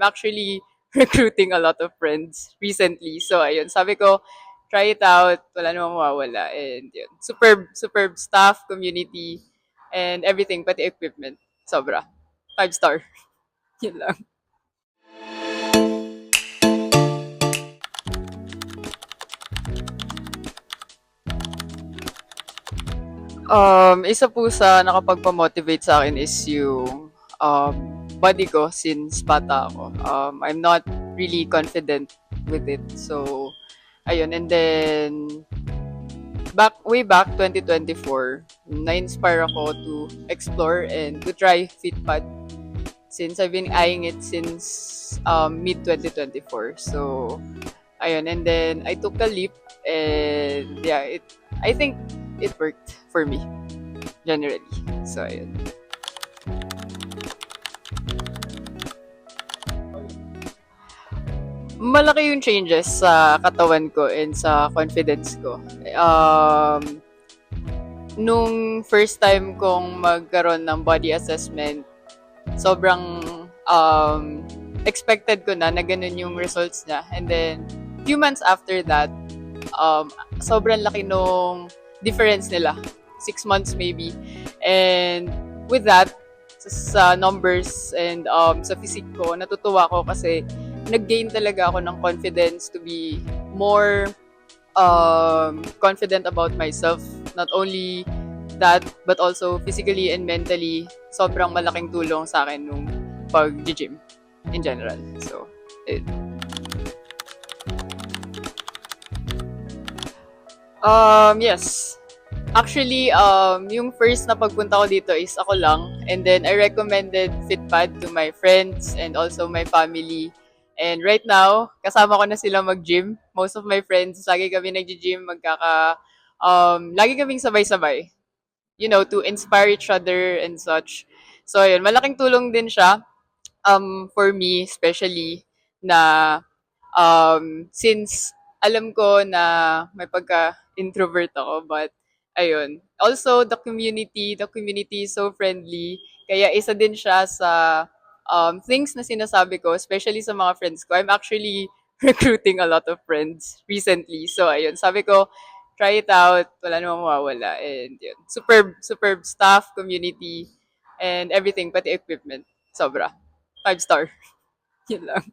Actually recruiting a lot of friends recently. So ayun, sabi ko, try it out, wala namang mawawala. And yun, superb staff, community, and everything, pati equipment. Sobra. 5 star. Yun lang. Isa po sa nakapagpa-motivate sa akin is yung body ko since bata ako. I'm not really confident with it. So, ayun. And then, way back 2024, na-inspire ako to explore and to try FitPad since I've been eyeing it since mid 2024. So, ayun. And then, I took a leap and yeah, I think it worked for me generally. So, ayun. Malaki yung changes sa katawan ko and sa confidence ko. Nung first time kong magkaroon ng body assessment, sobrang expected ko na ganun yung results niya. And then, few months after that, sobrang laki nung difference nila. 6 months maybe. And with that, sa numbers and sa physique ko, natutuwa ko kasi nag-gain talaga ako ng confidence to be more confident about myself. Not only that, but also physically and mentally, sobrang malaking tulong sa akin nung pag-gym in general. So, it, yes. Actually, yung first na pagpunta ko dito is ako lang. And then, I recommended FitPad to my friends and also my family. And right now, kasama ko na sila mag-gym. Most of my friends, lagi kami nag-gym, lagi kaming sabay-sabay. You know, to inspire each other and such. So, yun, malaking tulong din siya for me, especially na since alam ko na may pagka-introvert ako, but ayun. Also, the community is so friendly. Kaya isa din siya sa things na sinasabi ko, especially sa mga friends ko. I'm actually recruiting a lot of friends recently. So, ayun. Sabi ko, try it out. Wala namang mawawala. And yun. Superb staff, community, and everything, pati equipment. Sobra. 5 star. Yun lang.